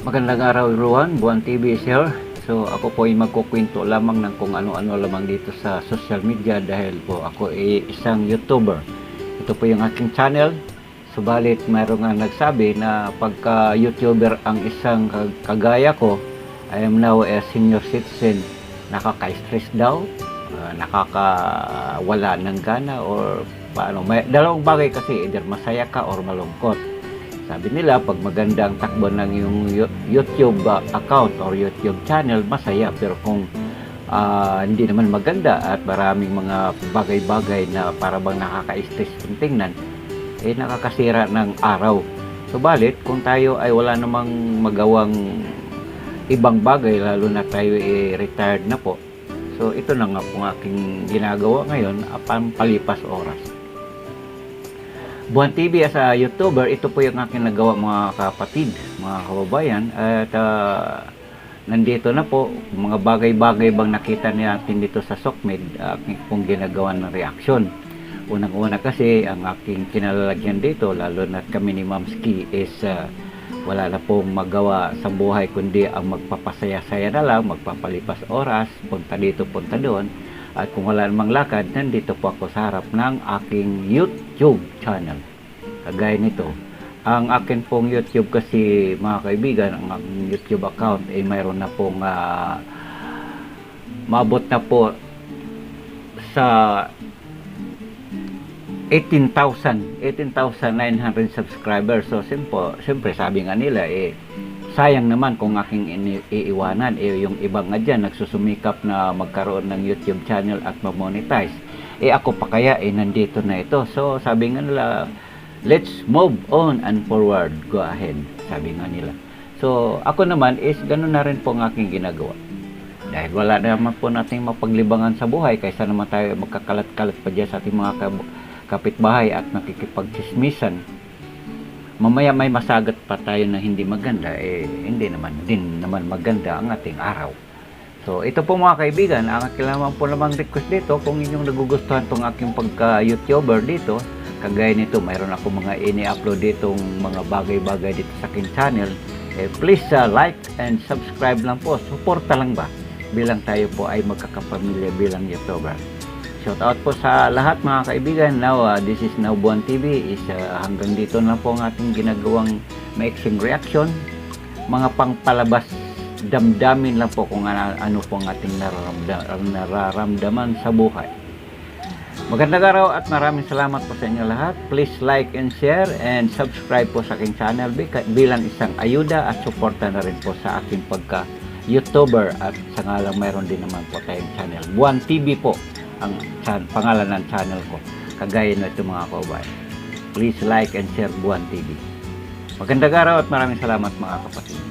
Magandang araw everyone, Buwan TV is here. So ako po ay magkukwento lamang ng kung ano-ano lamang dito sa social media dahil po ako ay isang YouTuber. Ito po yung aking channel. Subalit mayroong nga nagsabi na pagka YouTuber ang isang kagaya ko, I am now a senior citizen, nakaka-stress daw, nakakawala ng gana or paano. May dalawang bagay kasi, either masaya ka or malungkot. Sabi nila, pag maganda ang takbo ng yung YouTube account or YouTube channel, masaya. Pero kung hindi naman maganda at maraming mga bagay-bagay na para bang nakaka-stress kung tingnan, nakakasira ng araw. Subalit, kung tayo ay wala namang magawang ibang bagay, lalo na tayo retired na po, so ito na nga po aking ginagawa ngayon, palipas oras. Buwan TV as a YouTuber, ito po yung aking nagawa mga kapatid, mga kababayan. At nandito na po, mga bagay-bagay bang nakita natin dito sa SOCMED, aking pong ginagawa ng reaksyon. Unang-una kasi, ang aking kinalalagyan dito, lalo na kami ni Ma'am Ski, is wala na pong magawa sa buhay, kundi ang magpapasaya-saya na lang, magpapalipas oras, punta dito, punta doon. At kung wala namang lakad, nandito po ako sa harap ng aking YouTube channel. Kagaya nito. Ang akin pong YouTube kasi, mga kaibigan, ang aking YouTube account ay mayroon na pong maabot na po sa 18,900 subscribers. So, siyempre sabi nga nila, sayang naman kung aking iiwanan. Yung iba nga dyan, nagsusumikap na magkaroon ng YouTube channel at ma-monetize. Ako pa kaya, nandito na ito. So, sabi nga nila, let's move on and forward. Go ahead, sabi nga nila. So, ako naman is, ganun na rin po ang aking ginagawa. Dahil wala naman po nating mapaglibangan sa buhay, kaysa naman tayo magkakalat-kalat pa dyan sa ating mga kapitbahay at nakikipagchismisan. Mamaya may masagat pa tayo na hindi maganda, hindi naman din naman maganda ang ating araw. So, ito po mga kaibigan, ang kailangan po namang request dito, kung inyong nagugustuhan tong aking pagka-YouTuber dito, kagaya nito, mayroon ako mga ini-upload ditong mga bagay-bagay dito sa aking channel, please like and subscribe lang po, suporta lang ba, bilang tayo po ay magkakapamilya bilang YouTuber. Shout out po sa lahat mga kaibigan. Now, this is Now Buwan TV. Hanggang dito na po ang ating ginagawang mixing reaction. Mga pangpalabas damdamin lang po kung ano po ang ating nararamdaman sa buhay. Magandang araw at maraming salamat po sa inyo lahat. Please like and share and subscribe po sa aking channel bilang isang ayuda at suporta na rin po sa aking pagka-YouTuber. At sa ngalang mayroon din naman po tayong channel. Buwan TV po ang pangalan ng channel ko. Kagaya na ito mga kababayan. Please like and share Buwan TV. Magandang araw at maraming salamat mga kapatid.